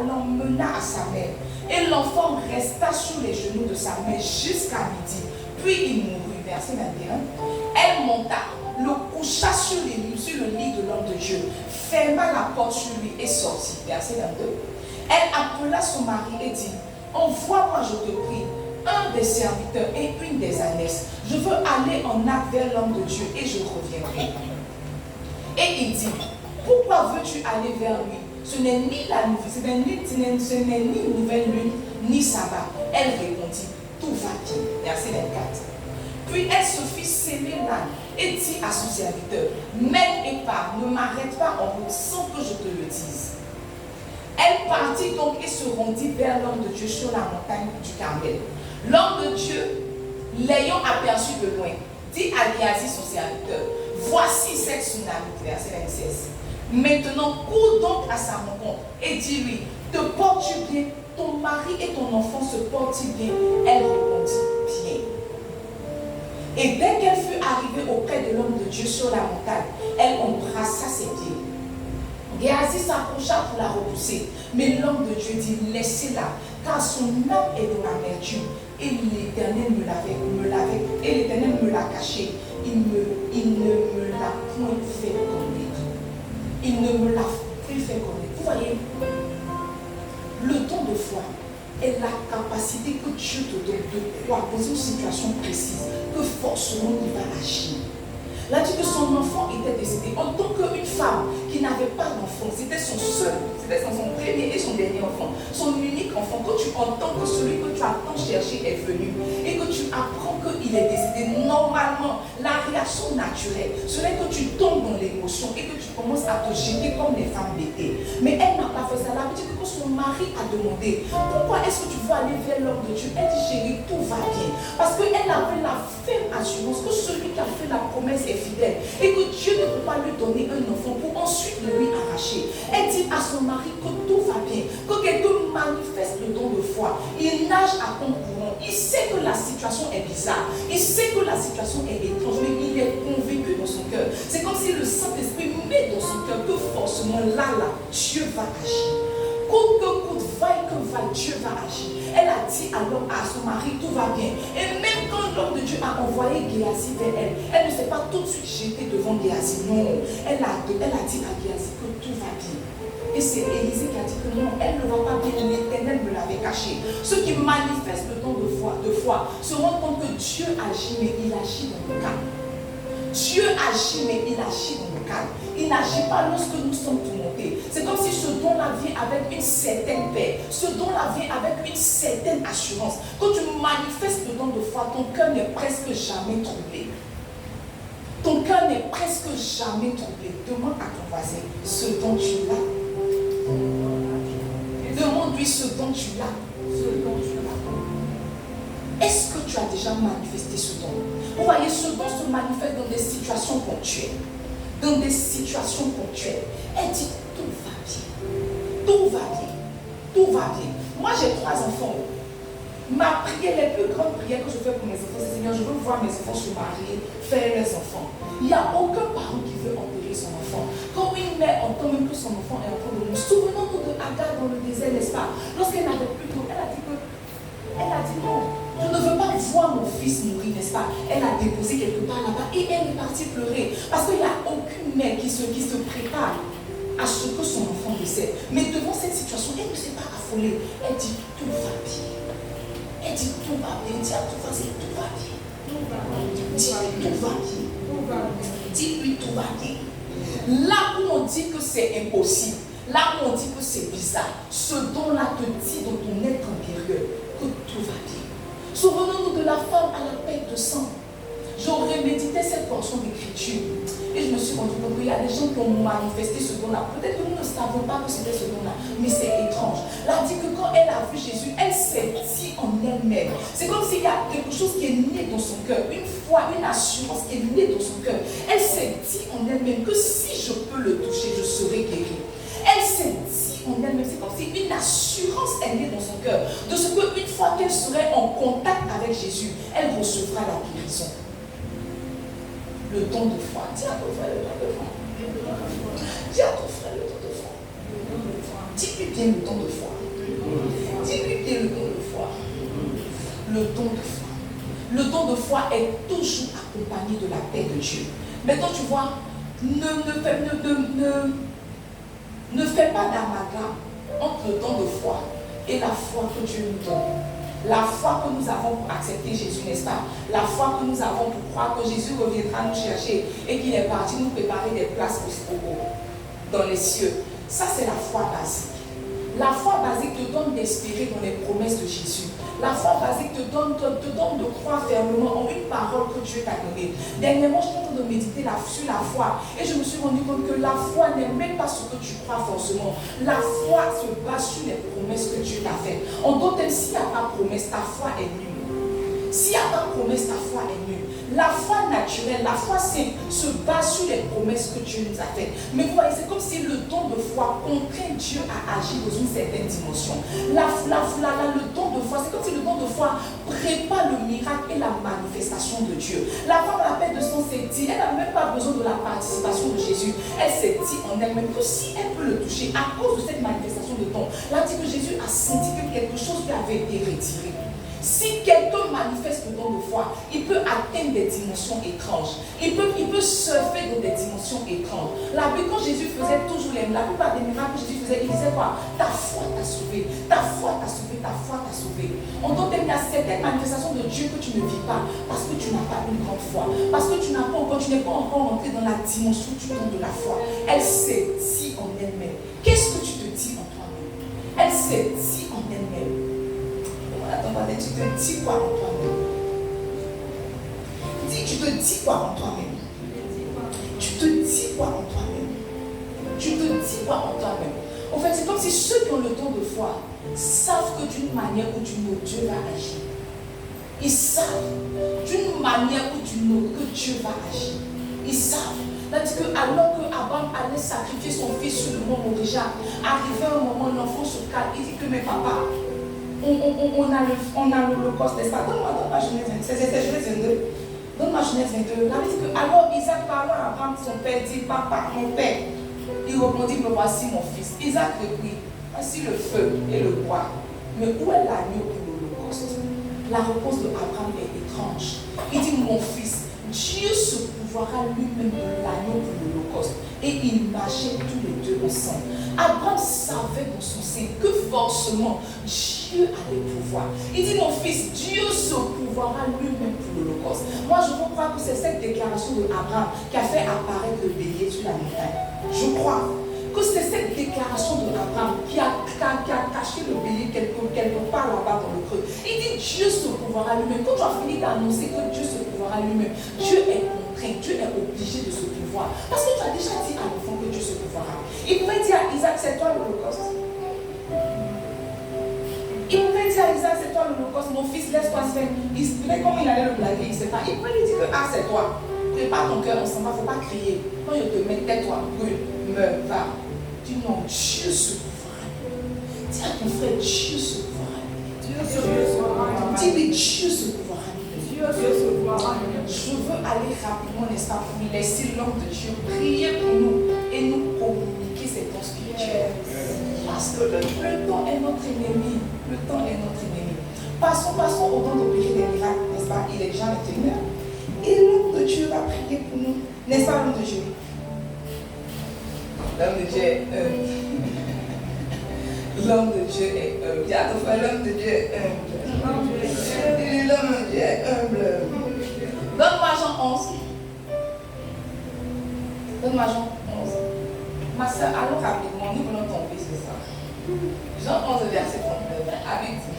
l'emmena à sa mère. Et l'enfant resta sur les genoux de sa mère jusqu'à midi. Puis il mourut. Verset 21. Elle monta, le coucha sur le lit de l'homme de Dieu, ferma la porte sur lui et sortit. Verset 22. Elle appela son mari et dit, envoie-moi, je te prie, un des serviteurs et une des ânesses. Je veux aller en acte vers l'homme de Dieu et je reviendrai. Et il dit, pourquoi veux-tu aller vers lui? Ce n'est ni la ni nouvelle lune, ni sabbat. Elle répondit, tout va bien. Verset 24. Puis elle se fit sceller l'âne et dit à son serviteur, mène et pars, ne m'arrête pas en route sans que je te le dise. Elle partit donc et se rendit vers l'homme de Dieu sur la montagne du Carmel. L'homme de Dieu, l'ayant aperçu de loin, dit à Géasi son serviteur, voici cette tsunami, verset 26. Maintenant, cours donc à sa rencontre et dis-lui, te portes-tu bien? Ton mari et ton enfant se portent-ils bien? Elle répondit, bien. Et dès qu'elle fut arrivée auprès de l'homme de Dieu sur la montagne, elle embrassa ses pieds. Géasi s'approcha pour la repousser, mais l'homme de Dieu dit, laissez-la, car son âme est dans l'amertume, et l'Éternel me l'a caché. Il ne me l'a point fait connaître. Il ne me l'a plus fait connaître. Vous voyez, le don de foi est la capacité que Dieu te donne de croire dans une situation précise, que forcément il va agir. Là, dit que son enfant était décédé. En tant qu'une femme qui n'avait pas d'enfant, c'était son premier et son dernier enfant, son unique enfant, que tu entends que celui que tu as tant cherché est venu et que tu apprends qu'il est décédé, normalement, la réaction naturelle, ce n'est que tu tombes dans l'émotion et que tu commences à te jeter comme les femmes l'étaient. Mais elle n'a pas fait ça. La dit que son mari a demandé, pourquoi est-ce que tu veux aller vers l'homme de Dieu? Elle dit, chérie, tout va bien. Parce qu'elle avait la ferme assurance que celui qui a fait la promesse est fidèle et que Dieu ne peut pas lui donner un enfant pour ensuite le lui arracher. Elle dit à son mari que tout va bien, que quelqu'un foi. Il nage à compte courant. Il sait que la situation est bizarre. Il sait que la situation est étrange, mais il est convaincu dans son cœur. C'est comme si le Saint-Esprit met dans son cœur que forcément là, Dieu va agir. Coûte que coûte, vaille que vaille, Dieu va agir. Elle a dit alors à son mari, tout va bien. Et même quand l'homme de Dieu a envoyé Géasi vers elle, elle ne s'est pas tout de suite jetée devant Géasi. Non, elle a dit à Géasi que tout va bien. Et c'est Élisée qui a dit que non, elle ne va pas bien, l'Éternel me l'avait caché. Ceux qui manifestent le don de foi se rendent compte que Dieu agit, mais il agit dans le calme. Dieu agit, mais il agit dans le calme. Il n'agit pas lorsque nous sommes tourmentés. C'est comme si ce don-là vient avec une certaine paix. Ce don-là vient avec une certaine assurance. Quand tu manifestes le don de foi, ton cœur n'est presque jamais troublé. Ton cœur n'est presque jamais troublé. Demande à ton voisin ce dont tu l'as. Demande-lui ce dont tu l'as. Est-ce que tu as déjà manifesté ce don? Vous voyez, ce don se manifeste dans des situations ponctuelles. Dans des situations ponctuelles. Elle dit, tout va bien. Tout va bien. Tout va bien. Moi, j'ai 3 enfants. Ma prière, les plus grandes prières que je fais pour mes enfants, c'est Seigneur, je veux voir mes enfants se marier, faire leurs enfants. Il n'y a aucun parent qui veut enterrer son enfant. Quand une mère entend même que son enfant est en train de mourir, souvenons-nous de Agar dans le désert, n'est-ce pas? Lorsqu'elle n'avait plus d'eau, elle a dit non, je ne veux pas voir mon fils mourir, n'est-ce pas? Elle a déposé quelque part là-bas et elle est partie pleurer. Parce qu'il n'y a aucune mère qui se prépare à ce que son enfant décède. Mais devant cette situation, elle ne s'est pas affolée. Elle dit tout va bien. Elle dit tout va bien. Dis à tout va bien. Tout va bien. Dis-lui tout va bien. Dis-lui tout va bien. Là où on dit que c'est impossible, là où on dit que c'est bizarre, ce don-là te dit dans ton être intérieur que tout va bien. Souvenons-nous de la femme à la perte de sang. J'aurais médité cette portion d'écriture et je me suis rendu compte qu'il y a des gens qui ont manifesté ce don-là. Peut-être que nous ne savons pas que c'était ce don-là, mais c'est étrange. Elle a dit que quand elle a vu Jésus, elle s'est dit en elle-même. C'est comme s'il y a quelque chose qui est né dans son cœur, une foi, une assurance qui est née dans son cœur. Elle s'est dit en elle-même que si je peux le toucher, je serai guérie. Elle s'est dit en elle-même, c'est comme si une assurance est née dans son cœur de ce qu'une fois qu'elle serait en contact avec Jésus, elle recevra la guérison. Le don de foi. Dis à ton frère le don de foi. Dis à ton frère le don de foi. Dis-lui bien le don de foi. Dis-lui bien le don de foi. Le don de foi. Le don de foi est toujours accompagné de la paix de Dieu. Maintenant, tu vois, ne fais pas d'amalgame entre le don de foi et la foi que Dieu nous donne. La foi que nous avons pour accepter Jésus, n'est-ce pas? La foi que nous avons pour croire que Jésus reviendra nous chercher et qu'il est parti nous préparer des places dans les cieux. Ça, c'est la foi basique. La foi basique te donne d'espérer dans les promesses de Jésus. La foi basique te donne de croire fermement en une parole que Dieu t'a donnée. Dernièrement, je suis en train de méditer sur la foi et je me suis rendu compte que la foi n'est même pas ce que tu crois forcément. La foi se base sur les promesses que Dieu t'a faites. En d'autres termes, s'il n'y a pas de promesse, ta foi est nulle. S'il n'y a pas de promesse, ta foi est nulle. La foi naturelle, la foi simple se base sur les promesses que Dieu nous a faites. Mais vous voyez, c'est comme si le don de foi contraint Dieu à agir dans une certaine dimension. Le don de foi, c'est comme si le don de foi prépare le miracle et la manifestation de Dieu. La femme à la perte de sang s'est dit, elle n'a même pas besoin de la participation de Jésus. Elle s'est dit en elle-même que si elle peut le toucher à cause de cette manifestation de don, là dit que Jésus a senti que quelque chose lui avait été retiré. Si quelqu'un manifeste le don de foi, il peut atteindre des dimensions étranges. Il peut surfer dans des dimensions étranges. La Bible, quand Jésus faisait toujours la plupart des miracles que Jésus faisait, il disait quoi? Ta foi t'a sauvé, ta foi t'a sauvé, ta foi t'a sauvé. En d'autres termes, il y a certaines manifestations de Dieu que tu ne vis pas parce que tu n'as pas une grande foi. Parce que tu n'es pas encore entré dans la dimension du don de la foi. Elle s'est dit en elle-même. Qu'est-ce que tu te dis en toi-même? Elle s'est dit en elle-même. Attends, tu te dis quoi en toi-même? Tu te dis quoi en toi-même? Tu te dis quoi en toi-même? Tu te dis quoi en toi-même? En fait, c'est comme si ceux qui ont le don de foi savent que d'une manière ou d'une autre, Dieu va agir. Ils savent d'une manière ou d'une autre que Dieu va agir. Ils savent. C'est-à-dire que alors que Abraham allait sacrifier son fils sur le mont Moriah, arrivé un moment, l'enfant se calme, il dit que mais papa, on a l'Holocauste, n'est-ce pas? Donne-moi Genèse 22. C'est Genèse 22. Donne-moi Genèse 22. La Bible dit que alors Isaac parlant à Abraham, son père, dit papa, mon père. Il répondit, me voici mon fils. Isaac reprit, voici le feu et le bois. Mais où est l'agneau pour l'Holocauste? La réponse de Abraham est étrange. Il dit, mon fils, Dieu se pourvoira lui-même de l'agneau pour l'Holocauste. Et ils marchaient tous les deux ensemble. Abraham savait dans son sein que forcément Dieu allait pouvoir. Il dit, mon fils, Dieu se pourvoira lui-même pour l'Holocauste. Moi, je crois que c'est cette déclaration de Abraham qui a fait apparaître le bélier sur la montagne. Je crois que c'est cette déclaration de Abraham qui a caché le bélier quelque part là-bas dans le creux. Il dit, Dieu se pourvoira lui-même. Quand tu as fini d'annoncer que Dieu se pourvoira lui-même, Dieu est contraint, Dieu est obligé de se pourvoir. Parce que tu as déjà dit à l'enfant que Dieu se pourvoira. Il pouvait dire à Isaac, c'est toi l'Holocauste. Il pouvait dire à Isaac, c'est toi l'Holocauste, mon fils, laisse-toi se faire. Il savait comment il allait le blaguer, il ne sait pas. Il pouvait lui dire que, ah, c'est toi. Prépare ton cœur, on s'en va, il ne faut pas crier. Quand il te met, tais-toi, brûle, meurs, va. Dis non, Dieu se pourvoira. Dis à ton frère, Dieu se pourvoira. Dis-lui, Dieu se pourvoira. Je veux aller rapidement, n'est-ce pas, pour laisser l'homme de Dieu prier pour nous et nous communiquer ces dons spirituels. Parce que le temps est notre ennemi. Le temps est notre ennemi. Passons au don d'opérer des miracles, n'est-ce pas? Il est déjà 21h. Et l'homme de Dieu va prier pour nous. N'est-ce pas, l'homme de Dieu? L'homme de Dieu est l'homme de Dieu est humble. Il y a l'homme de Dieu est humble. L'homme de Dieu est humble. Donne-moi Jean 11. Donne-moi Jean 11. Ma soeur, allons rapidement, nous voulons tomber sur ça. Jean 11, verset 39. Avec vous.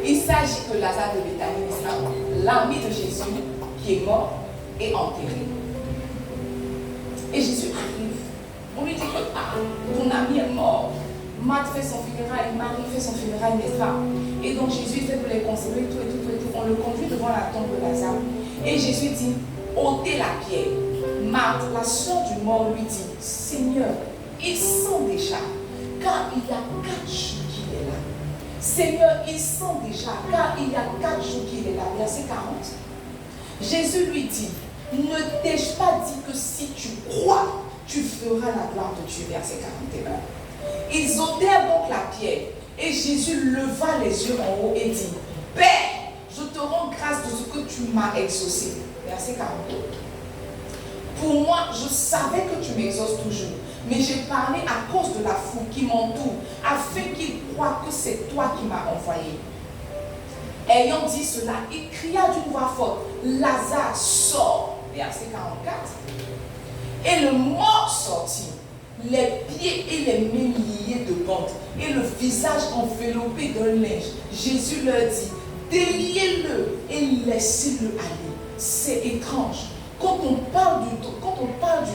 Il s'agit de Lazare de Béthanie, n'est-ce pas? L'ami de Jésus qui est mort et enterré. Et Jésus arrive. On lui dit que ton ami est mort. Marthe fait son funérail, Marie fait son funérail, n'est-ce pas? Et donc Jésus essaie de les consoler, tout. On le conduit devant la tombe de Lazare. Et Jésus dit, ôtez la pierre. Marthe, la sœur du mort, lui dit, Seigneur, il sent déjà, car il y a 4 jours qu'il est là. Seigneur, il sent déjà, car il y a 4 jours qu'il est là. Verset 40. Jésus lui dit, ne t'ai-je pas dit que si tu crois, tu feras la gloire de Dieu. Verset 41. Ils ôtèrent donc la pierre et Jésus leva les yeux en haut et dit, Père, je te rends grâce de ce que tu m'as exaucé. Verset 42. Pour moi, je savais que tu m'exauces toujours, mais j'ai parlé à cause de la foule qui m'entoure, afin qu'ils croient que c'est toi qui m'as envoyé. Ayant dit cela, il cria d'une voix forte, Lazare, sort. Verset 44. Et le mort sortit, les pieds et les mains liés de bandes, et le visage enveloppé d'un linge. Jésus leur dit, déliez-le et laissez-le aller. C'est étrange. Quand on parle du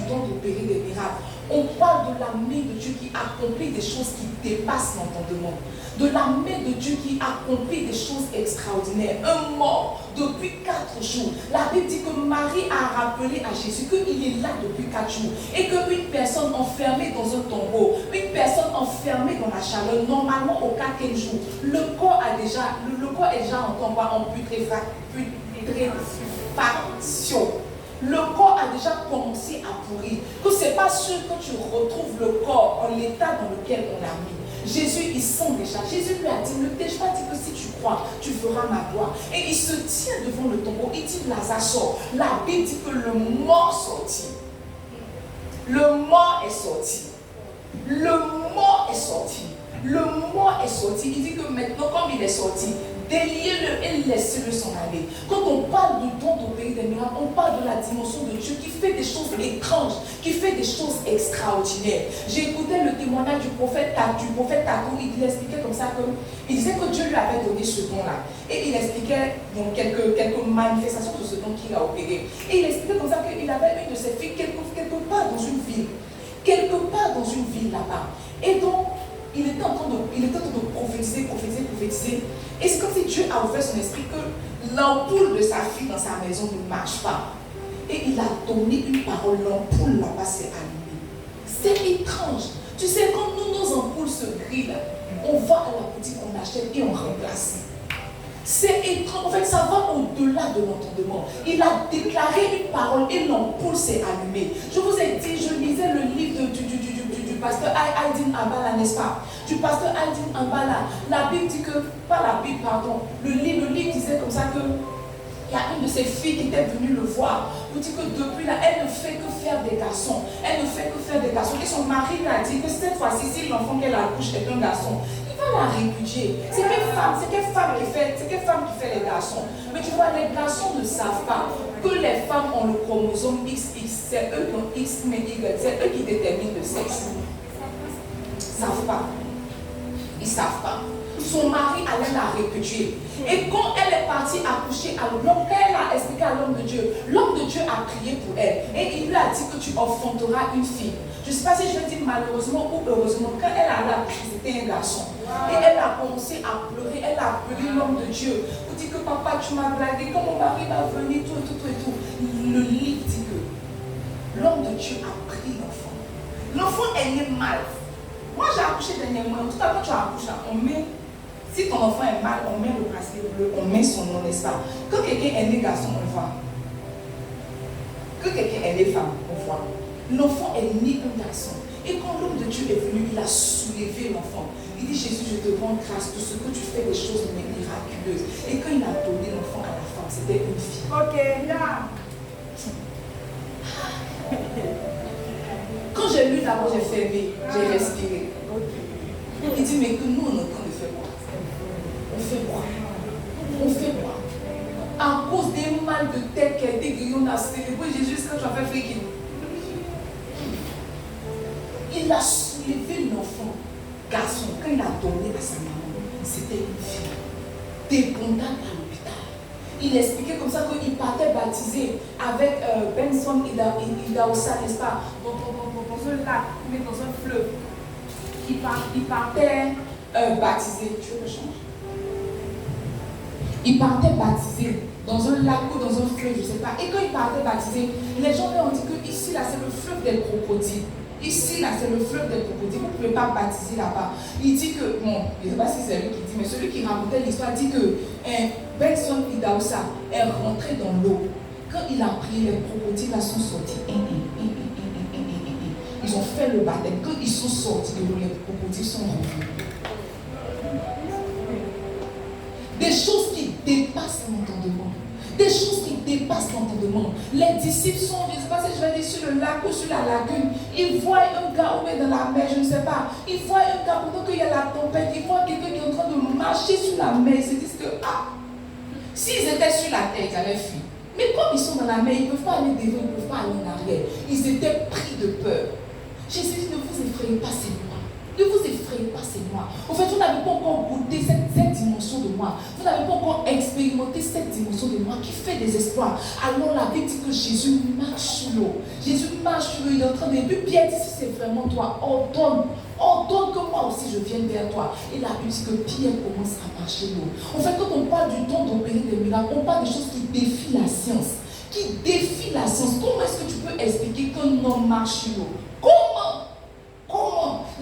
don d'opérer des miracles, on parle de la main de Dieu qui accomplit des choses qui dépassent l'entendement. De la main de Dieu qui accomplit des choses extraordinaires. Un mort depuis 4 jours. La Bible dit que Marie a rappelé à Jésus qu'il est là depuis 4 jours. Et qu'une personne enfermée dans un tombeau, une personne enfermée dans la chaleur, normalement au 4e jour, le corps est déjà en putréfaction. Le corps a déjà commencé à pourrir. Que ce n'est pas sûr que tu retrouves le corps en l'état dans lequel on l'a mis. Jésus, il sent déjà. Jésus lui a dit, ne t'ai-je pas dit que si tu crois, tu feras ma gloire. Et il se tient devant le tombeau. Il dit, Lazare sort. La Bible dit que le mort sortit. Le mort est sorti. Le mort est sorti. Le mort est sorti. Il dit que maintenant, comme il est sorti, déliez-le et laissez-le s'en aller. Quand on parle du don d'opérer des miracles, on parle de la dimension de Dieu qui fait des choses étranges, qui fait des choses extraordinaires. J'ai écouté le témoignage du prophète Tatou. Il expliquait comme ça il disait que Dieu lui avait donné ce don-là. Et il expliquait donc, quelques manifestations de ce don qu'il a opéré. Et il expliquait comme ça qu'il avait une de ses filles quelque part dans une ville. Quelque part dans une ville là-bas. Et donc, il était en train de prophétiser. Et c'est comme si Dieu a ouvert son esprit que l'ampoule de sa fille dans sa maison ne marche pas. Et il a donné une parole, l'ampoule là-bas s'est allumée. C'est étrange. Tu sais, quand nos ampoules se grillent, On va à la boutique, on achète et on remplace. C'est étrange, en fait ça va au-delà de l'entendement. Il a déclaré une parole et l'ampoule s'est allumée. Je vous ai dit, je lisais le livre du pasteur Aydin Ambala, n'est-ce pas? Du pasteur Aydin Ambala. La Bible dit que, pas la Bible, pardon, le livre disait comme ça que il y a une de ses filles qui était venue le voir pour dire que depuis là, elle ne fait que faire des garçons. Elle ne fait que faire des garçons. Et son mari lui a dit que cette fois-ci, si l'enfant qu'elle accouche est un garçon, il va la répudier. C'est quelle femme qui fait les garçons. Mais tu vois, les garçons ne savent pas que les femmes ont le chromosome XX. C'est eux qui ont X mais Y. C'est eux qui déterminent le sexe. Ils ne savent pas. Ils ne savent pas. Son mari allait la répudier. Et quand elle est partie accoucher à l'homme, quand elle a expliqué à l'homme de Dieu a prié pour elle. Et il lui a dit que tu enfanteras une fille. Je ne sais pas si je vais dire malheureusement ou heureusement, quand elle a appris, c'était un garçon. Et elle a commencé à pleurer, elle a appelé l'homme de Dieu pour dire que papa, tu m'as blagué, quand mon mari va venir, tout. Le livre dit que l'homme de Dieu a pris l'enfant. L'enfant est né mal. Moi j'ai accouché dernièrement, en tout cas quand tu accouches là, on met. Si ton enfant est mal, on met le bracelet bleu, on met son nom, n'est-ce pas? Quand quelqu'un est né garçon, on voit. Quand quelqu'un est né femme, on voit. L'enfant est né un garçon. Et quand l'homme de Dieu est venu, il a soulevé l'enfant. Il dit, Jésus, je te rends grâce de ce que tu fais des choses miraculeuses. Et quand il a donné l'enfant à la femme, c'était une fille. Ok, là. Quand j'ai lu d'abord, j'ai fermé, j'ai respiré. Il dit, mais que nous, on est en train de faire quoi? On fait quoi? On fait quoi? À cause des mal de tête qui a été guéri, on a célébré Jésus quand tu as fait fric. Il a soulevé l'enfant, garçon, quand il a donné à sa maman, c'était une fille, dépendante à l'hôpital. Il expliquait comme ça qu'il partait baptisé avec Benson Idaosa, n'est-ce pas? Dans un lac, mais dans un fleuve. Il partait baptisé. Tu veux que je change? Il partait baptisé dans un lac ou dans un fleuve, je ne sais pas. Et quand il partait baptisé, les gens lui ont dit que ici, là, c'est le fleuve des crocodiles. Ici, là, c'est le fleuve des crocodiles. Vous ne pouvez pas baptiser là-bas. Il dit que, bon, je ne sais pas si c'est lui qui dit, mais celui qui racontait l'histoire dit que Benson Idaosa est rentré dans l'eau. Quand il a prié, les crocodiles là sont sortis. Ils ont fait le baptême. Quand ils sont sortis de l'eau, les crocodiles sont revenus. Des choses qui dépassent l'entendement. Des choses qui dépassent l'entendement. Les disciples sont, je ne sais pas si je vais dire sur le lac ou sur la lagune. Ils voient un gars ou dans la mer, je ne sais pas. Ils voient un gars pendant qu'il y a la tempête. Ils voient quelqu'un qui est en train de marcher sur la mer. Ils se disent que, s'ils étaient sur la terre, ils allaient fuir. Mais comme ils sont dans la mer, ils ne peuvent pas aller devant, ils ne peuvent pas aller en arrière. Ils étaient pris de peur. Jésus dit, ne vous effrayez pas, c'est moi. Ne vous effrayez pas, c'est moi. En fait, vous n'avez pas encore goûté cette dimension de moi. Vous n'avez pas encore expérimenté cette dimension de moi qui fait des espoirs. Alors la Bible dit que Jésus marche sur l'eau. Jésus marche sur l'eau, il est en train de... Et puis Pierre dit, si c'est vraiment toi, ordonne que moi aussi je vienne vers toi. Et la Bible dit que Pierre commence à marcher l'eau. En fait, quand on parle du don d'opérer des miracles, on parle des choses qui défient la science. Qui défient la science. Comment est-ce que tu peux expliquer qu'un homme marche sur l'eau? Comment?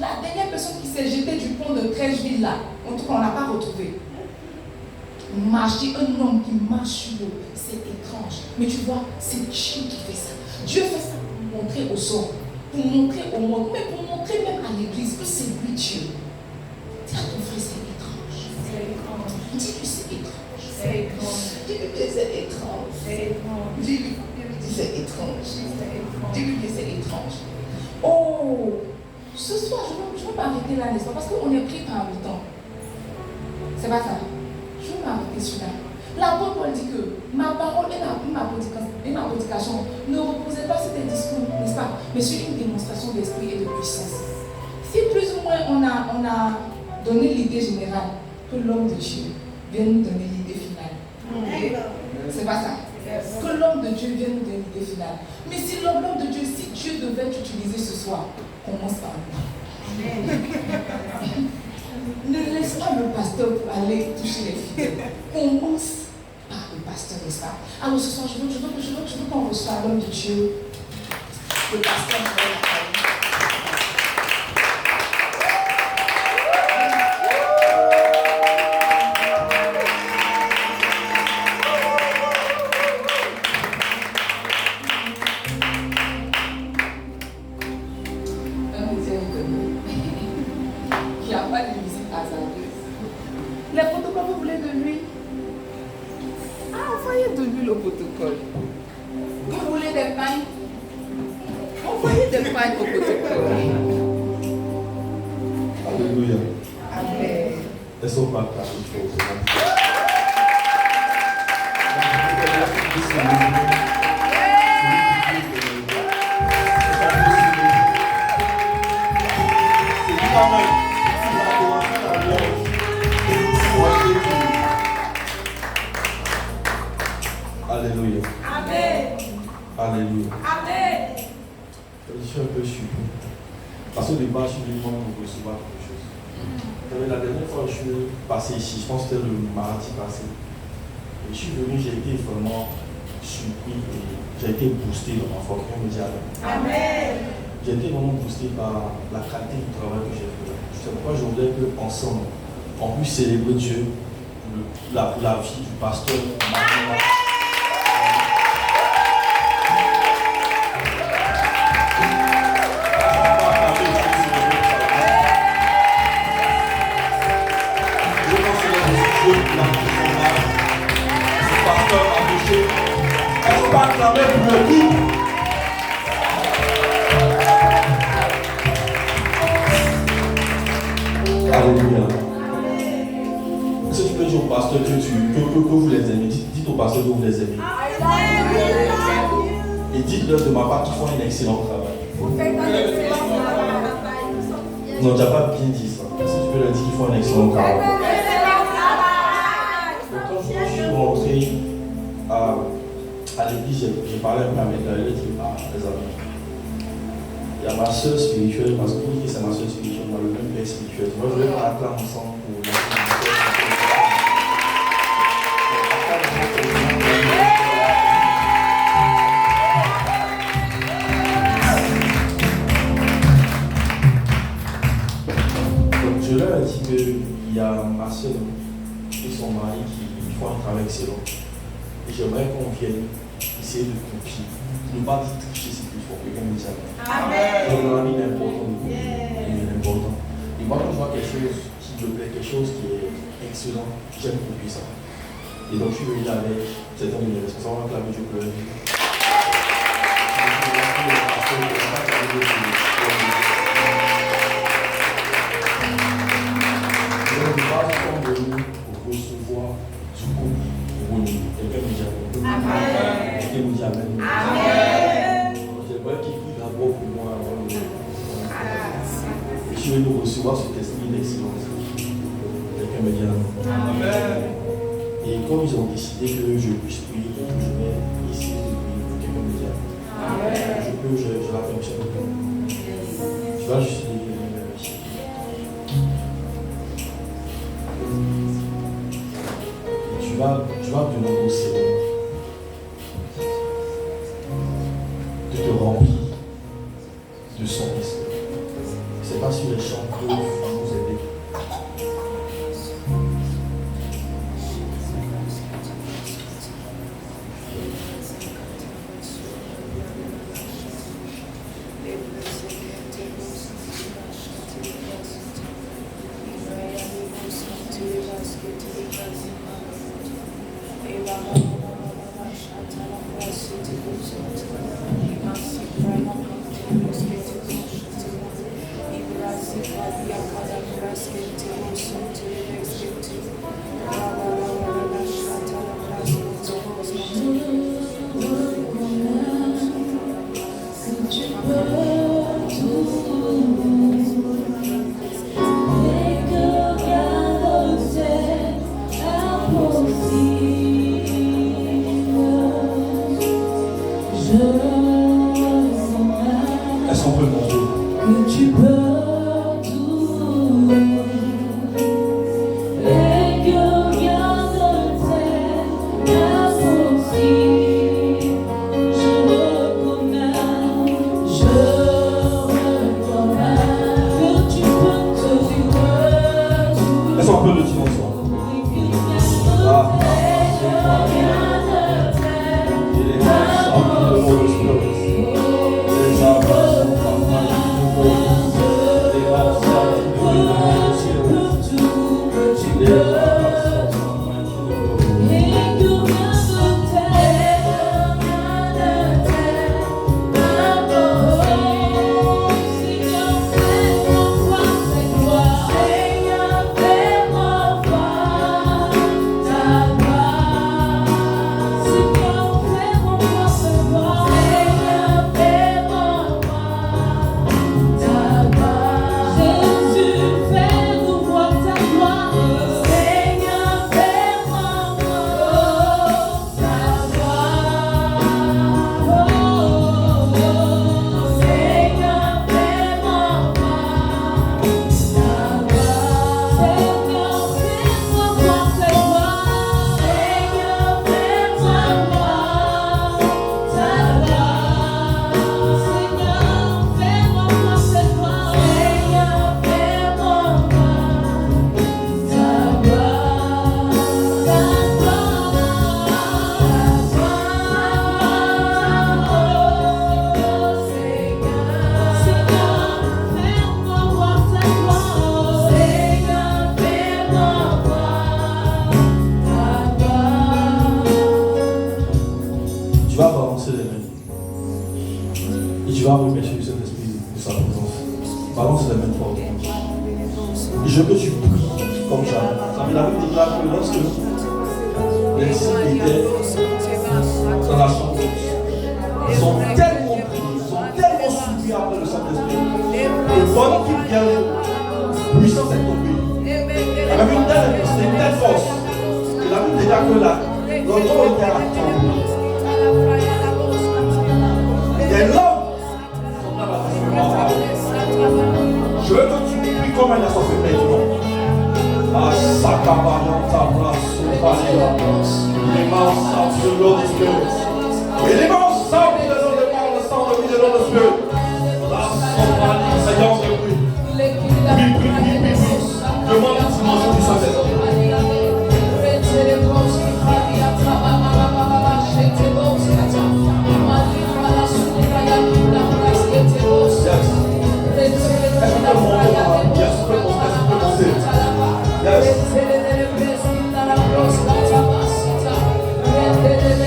La dernière personne qui s'est jetée du pont de Trècheville là, en tout cas on ne l'a pas retrouvé. Marcher, un homme qui marche sur l'eau, c'est étrange. Mais tu vois, c'est Dieu qui fait ça. Dieu fait ça pour montrer aux hommes, pour montrer au monde, mais pour montrer même à l'église que c'est lui Dieu. Dis à ton frère, c'est étrange. C'est étrange. Dis-lui, c'est étrange. C'est étrange. Dis-lui que c'est étrange. C'est étrange. Dis-lui, c'est étrange. Dis-lui que c'est étrange. Oh! Ce soir, je veux m'arrêter là, n'est-ce pas? Parce qu'on est pris par le temps. C'est pas ça. Je veux m'arrêter sur là. L'apôtre Paul dit que ma parole et ma prédication ne reposait pas sur des discours, n'est-ce pas? Mais sur une démonstration d'esprit et de puissance. Si plus ou moins on a donné l'idée générale, que l'homme de Dieu vienne nous donner l'idée finale. C'est pas ça. Que l'homme de Dieu vienne nous donner l'idée finale. Mais si l'homme de Dieu, si Dieu devait t'utiliser ce soir, commence par lui. Ne laisse pas le pasteur pour aller toucher les filles. Commence par le pasteur, n'est-ce pas? Alors ce soir, je veux qu'on reçoive l'homme de Dieu. Le pasteur de la famille. le protocole. Vous voulez des pains? Envoyez des pains au protocole. Alléluia. Amen. Laissons partager une chose. Alléluia. Amen. Alléluia. Amen. Je suis un peu surpris. Parce qu'au départ, je suis venu pour recevoir quelque chose. La dernière fois que je suis passé ici, je pense que c'était le mardi passé. Et je suis venu, j'ai été vraiment surpris et j'ai été boosté dans ma foi. Amen. J'ai été vraiment boosté par la qualité du travail que j'ai fait. C'est pourquoi je voudrais qu'ensemble, on puisse célébrer Dieu pour la vie du pasteur. Est-ce qu'on va acclamer pour le coup? Alléluia. Est-ce que tu peux dire au pasteur que vous les aimez? Dites au pasteur que vous les aimez. Et dites-leur de ma part qu'ils font un excellent travail. Non, tu n'as pas bien dit ça. Est-ce que tu peux leur dire qu'ils font un excellent travail? Donc, quand je suis rentré à l'église, j'ai parlé un peu à mes frères, les amis. Il y a ma soeur spirituelle, parce que oui, c'est ma soeur spirituelle, on a le même père spirituel. Moi, je vais parler ensemble pour la Donc, je leur ai dit qu'il y a ma soeur et son mari qui font un travail excellent. Et j'aimerais qu'on vienne essayer de copier. Ne pas tricher si plus fort que comme ça. Amen. Donc, la vie est importante. Il est important. Et moi, quand je vois quelque chose qui me plaît, quelque chose qui est excellent, j'aime copier ça. Et donc, je suis venu avec certains de mes responsables, avec la vidéo pour leur vie. Donc, nous sommes venus pour recevoir du coup pour nous. Quelqu'un me dit Amen. Quelqu'un me dit Amen. Amen. J'aimerais qu'il prie d'abord pour moi avant de. Et je vais nous recevoir cet esprit d'excellence. Quelqu'un me dit Amen. Et comme ils ont décidé que je puisse prier, que je vais essayer de prier, quelqu'un me dit Amen. Je peux, je la fais un peu. Tu vas juste dire merci. Tu vas demander au Seigneur de te remplir de son esprit. C'est pas sur les chants que vous vous aidez. Est-ce qu'on peut monter? Que tu peux tout et que rien ne t'est impossible. Je reconnais que tu peux tout. Est-ce qu'on peut le dire ensemble? Et que rien ne t'est Et la Bible déclare que lorsque les disciples étaient dans la chambre, ils ont tellement prié, ils ont tellement soutenu après le Saint-Esprit, que pendant qu'ils viennent, puissance est tombée. Il y avait une telle force. Et la Bible déclare que l'endroit était à tomber. Des langues sont dans la transformation. Je veux que tu pries comme un assassin maintenant. Ah, Sakabayanta, Brasopalia, les mains ensemble de l'eau de Spirit. Et les mains ensemble de l'eau de mort, le sang de vie de l'eau de Spirit. La Somalie, Seigneur de bruit. Prie. Demande une dimension du Saint-Esprit.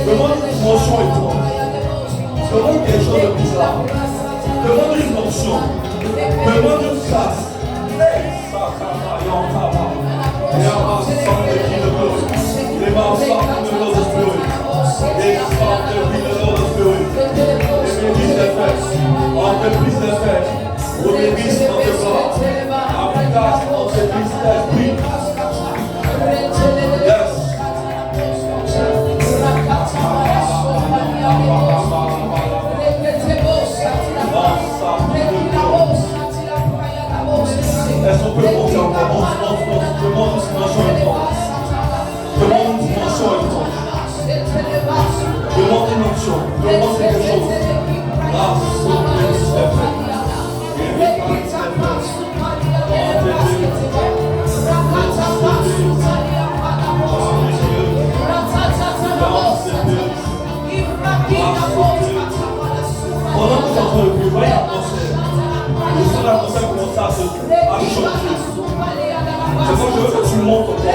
Demande une dimension étrange. Demande quelque chose de bizarre. Demande une onction. Demande une grâce. Les mains ensemble de l'eau de Spirit. Les femmes de l'eau de Spirit. L'église des fesses. En l'église des fesses. Ou l'église dans tes bras. Application dans l'église d'esprit. Yes. Est-ce qu'on peut monter encore? Demande une dimension étrange. Demande une dimension étrange. Demande une option. Demande quelque chose. Là, c'est l'église des fesses. Pendant que tu es en train de prier, voyez l'atmosphère. Le son de l'atmosphère commence à changer. C'est ça que je veux que tu montes au corps.